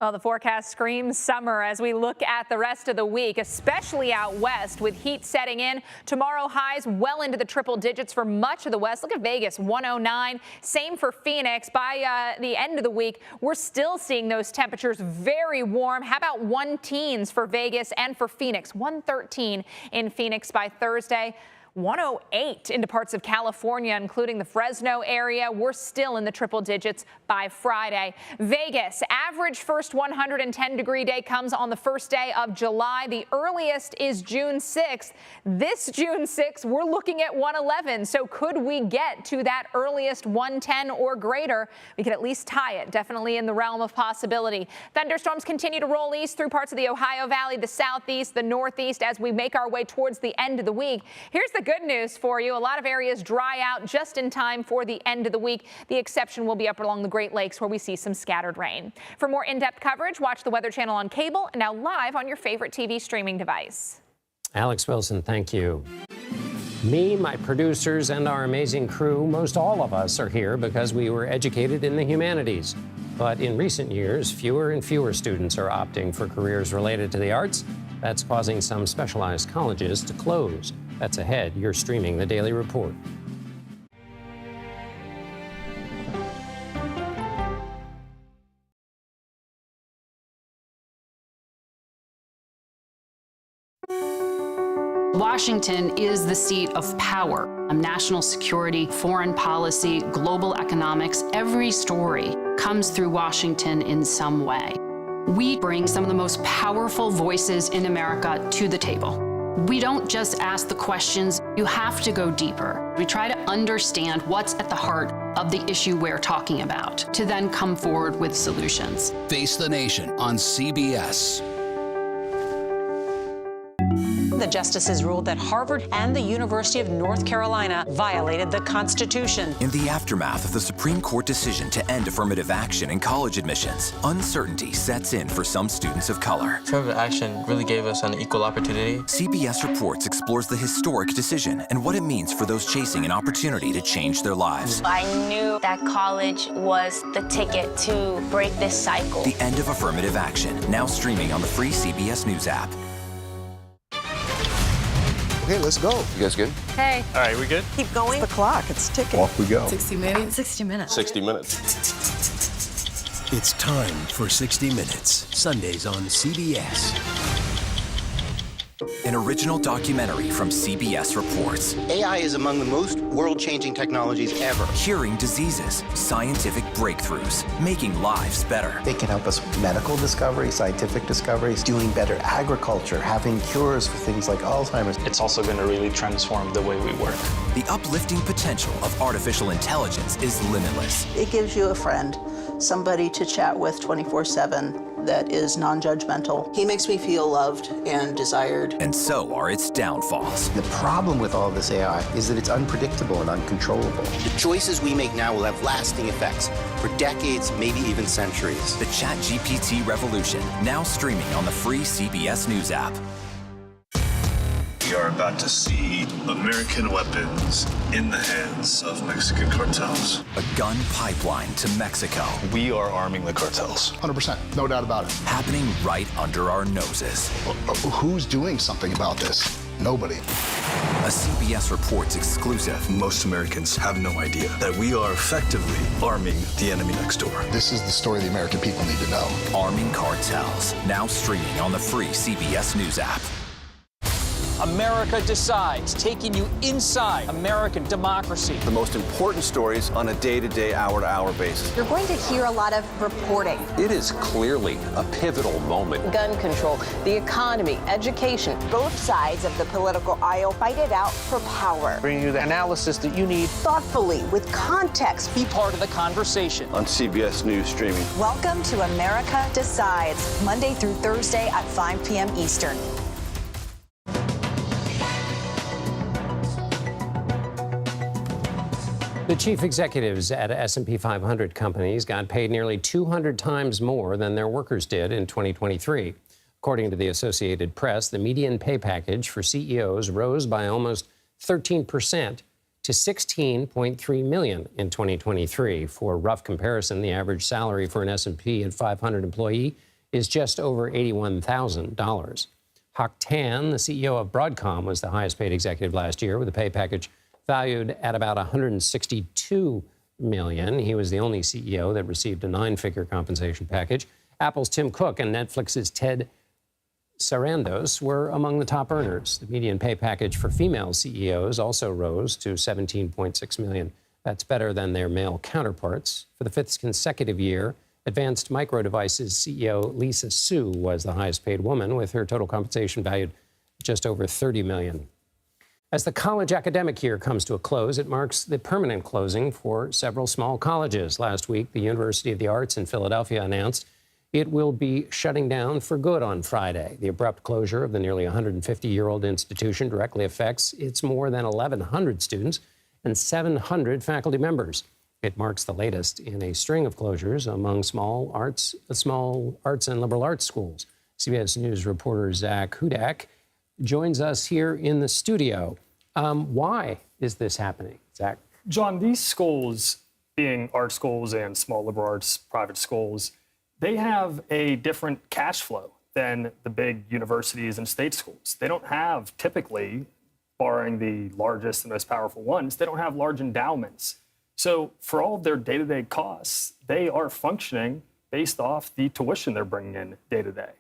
Well, the forecast screams summer as we look at the rest of the week, especially out west with heat setting in. Tomorrow highs well into the triple digits for much of the west. Look at Vegas, 109. Same for Phoenix. By the end of the week, we're still seeing those temperatures very warm. How about 1-teens for Vegas and for Phoenix? 113 in Phoenix by Thursday. 108 into parts of California, including the Fresno area. We're still in the triple digits by Friday. Vegas, average first 110-degree day comes on the first day of July. The earliest is June 6th. This June 6th, we're looking at 111. So could we get to that earliest 110 or greater? We could at least tie it, definitely in the realm of possibility. Thunderstorms continue to roll east through parts of the Ohio Valley, the southeast, the northeast as we make our way towards the end of the week. Here's the good news for you. A lot of areas dry out just in time for the end of the week. The exception will be up along the Great Lakes where we see some scattered rain. For more in-depth coverage, watch the Weather Channel on cable and now live on your favorite TV streaming device. Alex Wilson, thank you. Me, my producers, and our amazing crew, most all of us are here because we were educated in the humanities. But in recent years, fewer and fewer students are opting for careers related to the arts. That's causing some specialized colleges to close. That's ahead. You're streaming The Daily Report. Washington is the seat of power. National security, foreign policy, global economics, every story comes through Washington in some way. We bring some of the most powerful voices in America to the table. We don't just ask the questions, you have to go deeper. We try to understand what's at the heart of the issue we're talking about, to then come forward with solutions. Face the Nation on CBS. The justices ruled that Harvard and the University of North Carolina violated the Constitution. In the aftermath of the Supreme Court decision to end affirmative action in college admissions, uncertainty sets in for some students of color. Affirmative action really gave us an equal opportunity. CBS Reports explores the historic decision and what it means for those chasing an opportunity to change their lives. I knew that college was the ticket to break this cycle. The end of affirmative action, now streaming on the free CBS News app. Okay, let's go. You guys good? Hey. All right, we good? Keep going. The clock, it's ticking. Off we go. 60 minutes. 60 minutes. 60 minutes. It's time for 60 Minutes, Sundays on CBS. An original documentary from CBS Reports. AI is among the most world-changing technologies ever. Curing diseases, scientific breakthroughs, making lives better. They can help us with medical discoveries, scientific discoveries, doing better agriculture, having cures for things like Alzheimer's. It's also going to really transform the way we work. The uplifting potential of artificial intelligence is limitless. It gives you a friend, somebody to chat with 24/7 that is non-judgmental. He makes me feel loved and desired. And so are its downfalls. The problem with all this AI is that it's unpredictable and uncontrollable. The choices we make now will have lasting effects for decades, maybe even centuries. The ChatGPT revolution, now streaming on the free CBS News app. We are about to see American weapons in the hands of Mexican cartels. A gun pipeline to Mexico. We are arming the cartels. 100%, no doubt about it. Happening right under our noses. Who's doing something about this? Nobody. A CBS Reports exclusive. Most Americans have no idea that we are effectively arming the enemy next door. This is the story the American people need to know. Arming cartels, now streaming on the free CBS News app. America Decides, taking you inside American democracy. The most important stories on a day-to-day, hour-to-hour basis. You're going to hear a lot of reporting. It is clearly a pivotal moment. Gun control, the economy, education. Both sides of the political aisle fight it out for power. Bringing you the analysis that you need. Thoughtfully, with context. Be part of the conversation. On CBS News Streaming. Welcome to America Decides, Monday through Thursday at 5 p.m. Eastern. The chief executives at S&P 500 companies got paid nearly 200 times more than their workers did in 2023. According to the Associated Press, the median pay package for CEOs rose by almost 13% to $16.3 million in 2023. For rough comparison, the average salary for an S&P 500 employee is just over $81,000. Hock Tan, the CEO of Broadcom, was the highest paid executive last year with a pay package valued at about $162 million. He was the only CEO that received a 9-figure compensation package. Apple's Tim Cook and Netflix's Ted Sarandos were among the top earners. The median pay package for female CEOs also rose to $17.6 million. That's better than their male counterparts. For the 5th consecutive year, Advanced Micro Devices CEO Lisa Su was the highest paid woman, with her total compensation valued just over $30 million. As the college academic year comes to a close, it marks the permanent closing for several small colleges. Last week, the University of the Arts in Philadelphia announced it will be shutting down for good on Friday. The abrupt closure of the nearly 150-year-old institution directly affects its more than 1,100 students and 700 faculty members. It marks the latest in a string of closures among small arts and liberal arts schools. CBS News reporter Zach Hudak joins us here in the studio. Why is this happening, Zach? John, these schools, being art schools and small liberal arts private schools, they have a different cash flow than the big universities and state schools. They don't have, typically, barring the largest and most powerful ones, they don't have large endowments. So for all of their day-to-day costs, they are functioning based off the tuition they're bringing in day-to-day.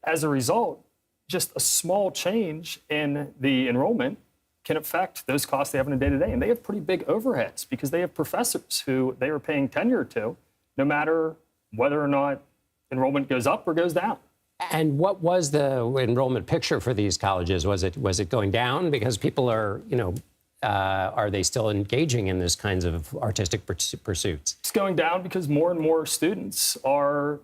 As a result, just a small change in the enrollment can affect those costs they have on a day-to-day. And they have pretty big overheads because they have professors who they are paying tenure to, no matter whether or not enrollment goes up or goes down. And what was the enrollment picture for these colleges? Was it going down because people are, are they still engaging in this kinds of artistic pursuits? It's going down because more and more students are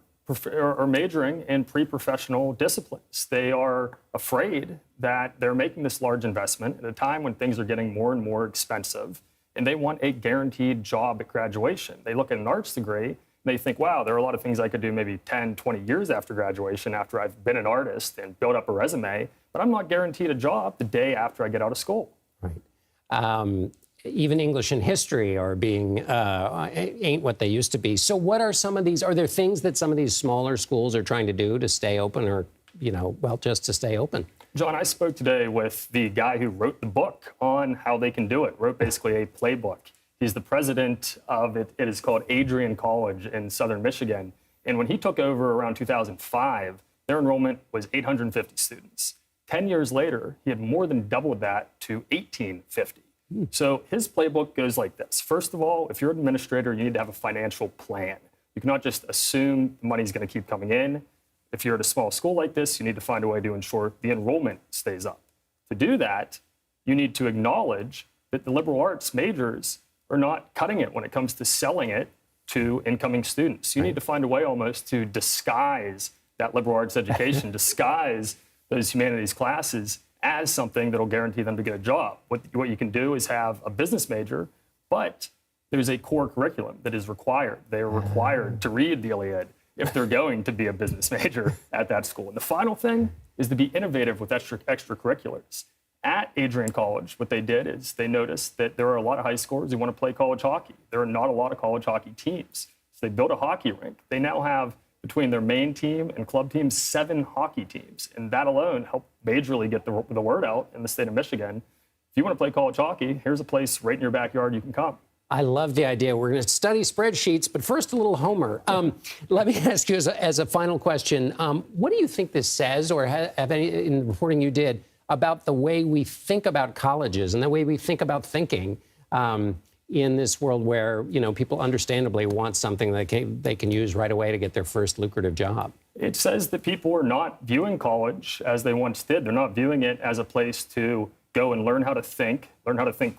majoring in pre-professional disciplines. They are afraid that they're making this large investment at a time when things are getting more and more expensive, and they want a guaranteed job at graduation. They look at an arts degree, and they think, wow, there are a lot of things I could do maybe 10, 20 years after graduation, after I've been an artist and built up a resume, but I'm not guaranteed a job the day after I get out of school. Right. Even English and history are being, ain't what they used to be. So what are some of these, are there things that some of these smaller schools are trying to do to stay open or, just to stay open? John, I spoke today with the guy who wrote the book on how they can do it, wrote basically a playbook. He's the president of it. It is called Adrian College in Southern Michigan. And when he took over around 2005, their enrollment was 850 students. 10 years later, he had more than doubled that to 1,850. So his playbook goes like this. First of all, if you're an administrator, you need to have a financial plan. You cannot just assume the money's going to keep coming in. If you're at a small school like this, you need to find a way to ensure the enrollment stays up. To do that, you need to acknowledge that the liberal arts majors are not cutting it when it comes to selling it to incoming students. You need to find a way almost to disguise that liberal arts education, disguise those humanities classes as something that'll guarantee them to get a job. What you can do is have a business major, but there's a core curriculum that is required. They are required to read the Iliad if they're going to be a business major at that school. And the final thing is to be innovative with extracurriculars. At Adrian College, what they did is they noticed that there are a lot of high schoolers who want to play college hockey. There are not a lot of college hockey teams. So they built a hockey rink. They now have, between their main team and club teams, 7 hockey teams. And that alone helped majorly get the word out in the state of Michigan. If you want to play college hockey, here's a place right in your backyard you can come. I love the idea. We're going to study spreadsheets, but first a little Homer. Let me ask you as a final question, what do you think this says, or have any, in the reporting you did, about the way we think about colleges and the way we think about thinking in this world where, people understandably want something that they can use right away to get their first lucrative job? It says that people are not viewing college as they once did. They're not viewing it as a place to go and learn how to think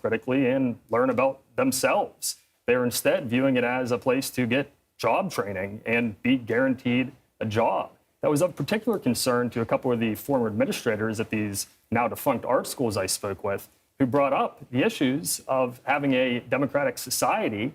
critically, and learn about themselves. They're instead viewing it as a place to get job training and be guaranteed a job. That was of particular concern to a couple of the former administrators at these now defunct art schools I spoke with, who brought up the issues of having a democratic society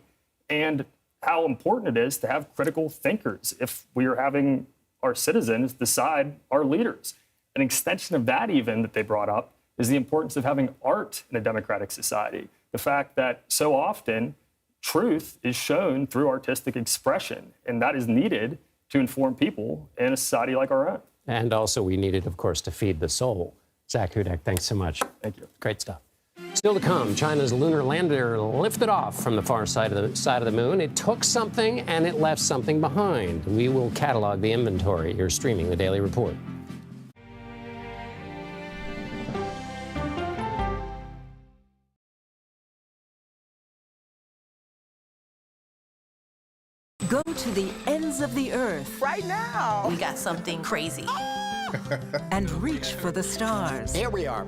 and how important it is to have critical thinkers. If we are having our citizens decide our leaders. An extension of that even that they brought up is the importance of having art in a democratic society. The fact that so often truth is shown through artistic expression, and that is needed to inform people in a society like our own. And also we need it, of course, to feed the soul. Zach Hudak, thanks so much. Thank you. Great stuff. Still to come, China's lunar lander lifted off from the far side of the moon. It took something and it left something behind. We will catalog the inventory. You're streaming the Daily Report. Go to the ends of the earth. Right now. We got something crazy. And reach for the stars. Here we are.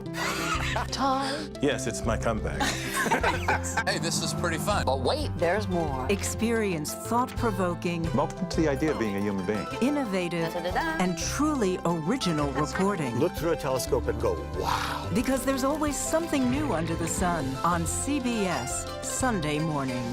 Time. Yes, it's my comeback. Hey, this is pretty fun. But wait, there's more. Experience thought-provoking, Welcome to the idea of being a human being. innovative, and truly original reporting. Look through a telescope and go, wow. Because there's always something new under the sun on CBS Sunday morning.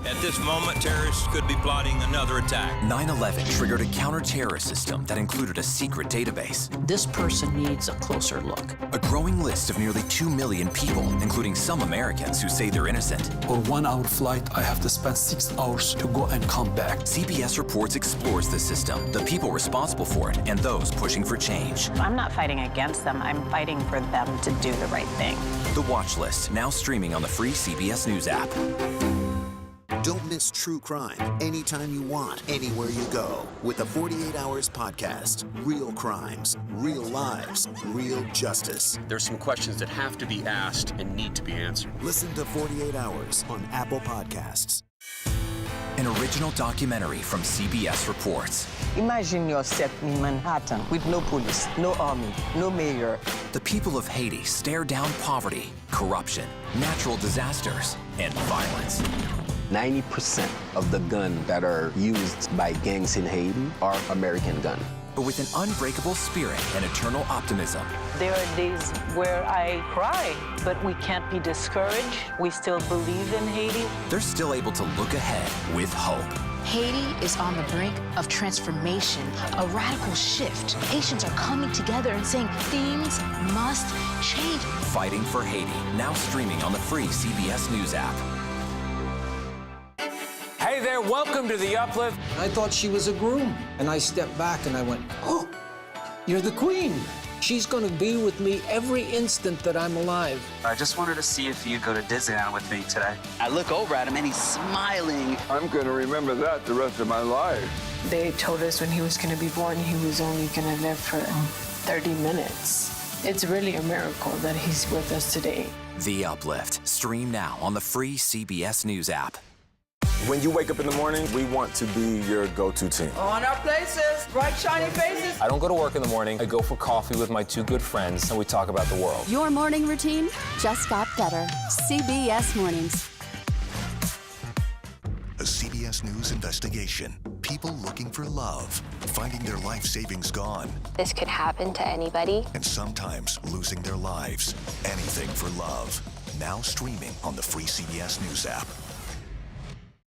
At this moment, terrorists could be plotting another attack. 9/11 triggered a counter-terrorist system that included a secret database. This person needs a closer look. A growing list of nearly 2 million people, including some Americans who say they're innocent. For 1 hour flight, I have to spend 6 hours to go and come back. CBS Reports explores the system, the people responsible for it, and those pushing for change. I'm not fighting against them. I'm fighting for them to do the right thing. The Watch List, now streaming on the free CBS News app. Don't miss true crime anytime you want, anywhere you go. With the 48 Hours podcast. Real crimes, real lives, real justice. There's some questions that have to be asked and need to be answered. Listen to 48 Hours on Apple Podcasts. An original documentary from CBS Reports. Imagine yourself in Manhattan with no police, no army, no mayor. The people of Haiti stare down poverty, corruption, natural disasters, and violence. 90% of the guns that are used by gangs in Haiti are American guns. But with an unbreakable spirit and eternal optimism. There are days where I cry, but we can't be discouraged. We still believe in Haiti. They're still able to look ahead with hope. Haiti is on the brink of transformation, a radical shift. Haitians are coming together and saying things must change. Fighting for Haiti, now streaming on the free CBS News app. Hey there, welcome to The Uplift. I thought she was a groom, and I stepped back and I went, oh, you're the queen. She's gonna be with me every instant that I'm alive. I just wanted to see if you'd go to Disneyland with me today. I look over at him and he's smiling. I'm gonna remember that the rest of my life. They told us when he was gonna be born, he was only gonna live for 30 minutes. It's really a miracle that he's with us today. The Uplift, stream now on the free CBS News app. When you wake up in the morning, we want to be your go-to team. On our places, bright, shiny faces. I don't go to work in the morning. I go for coffee with my two good friends, and we talk about the world. Your morning routine just got better. CBS Mornings. A CBS News investigation. People looking for love, finding their life savings gone. This could happen to anybody. And sometimes losing their lives. Anything for love. Now streaming on the free CBS News app.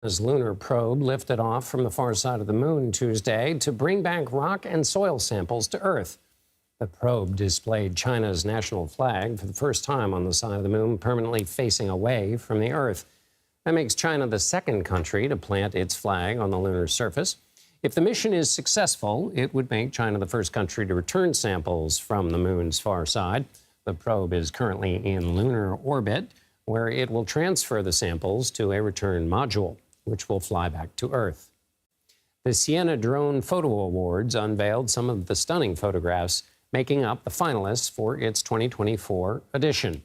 China's lunar probe lifted off from the far side of the moon Tuesday to bring back rock and soil samples to Earth. The probe displayed China's national flag for the first time on the side of the moon, permanently facing away from the Earth. That makes China the second country to plant its flag on the lunar surface. If the mission is successful, it would make China the first country to return samples from the moon's far side. The probe is currently in lunar orbit, where it will transfer the samples to a return module, which will fly back to Earth. The Siena Drone Photo Awards unveiled some of the stunning photographs making up the finalists for its 2024 edition.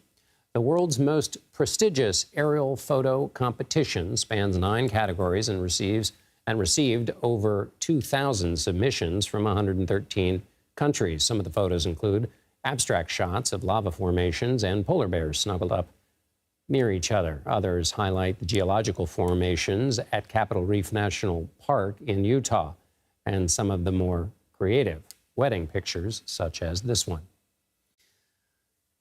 The world's most prestigious aerial photo competition spans 9 categories and received over 2,000 submissions from 113 countries. Some of the photos include abstract shots of lava formations and polar bears snuggled up near each other. Others highlight the geological formations at Capitol Reef National Park in Utah, and some of the more creative wedding pictures, such as this one.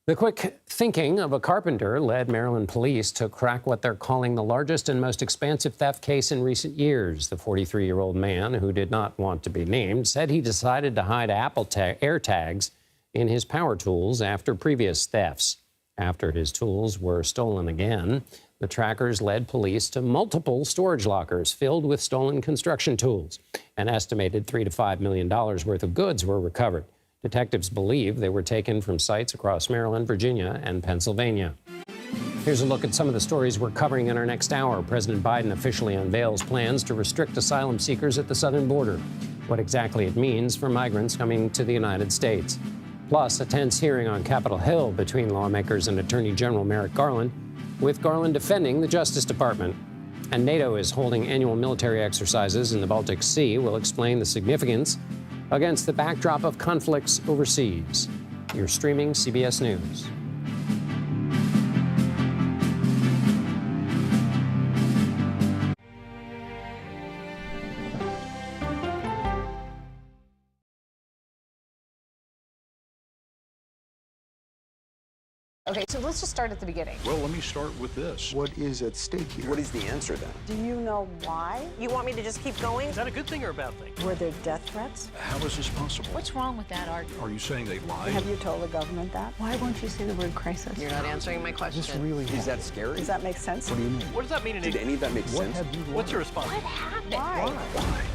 The quick thinking of a carpenter led Maryland police to crack what they're calling the largest and most expansive theft case in recent years. The 43-year-old man, who did not want to be named, said he decided to hide Apple AirTags in his power tools after previous thefts. After his tools were stolen again, the trackers led police to multiple storage lockers filled with stolen construction tools. An estimated $3 to $5 million worth of goods were recovered. Detectives believe they were taken from sites across Maryland, Virginia, and Pennsylvania. Here's a look at some of the stories we're covering in our next hour. President Biden officially unveils plans to restrict asylum seekers at the southern border. What exactly it means for migrants coming to the United States. Plus, a tense hearing on Capitol Hill between lawmakers and Attorney General Merrick Garland, with Garland defending the Justice Department. And NATO is holding annual military exercises in the Baltic Sea. We'll explain the significance against the backdrop of conflicts overseas. You're streaming CBS News. Okay, so let's just start at the beginning. Well, let me start with this. What is at stake here? What is the answer then? Do you know why? You want me to just keep going? Is that a good thing or a bad thing? Were there death threats? How is this possible? What's wrong with that argument? Are you saying they lied? Have you told the government that? Why won't you say the word crisis? You're not answering my question. This really Is that scary? Does that make sense? What do you mean? What does that mean in Did any of that make sense? What's your response? What happened? Why?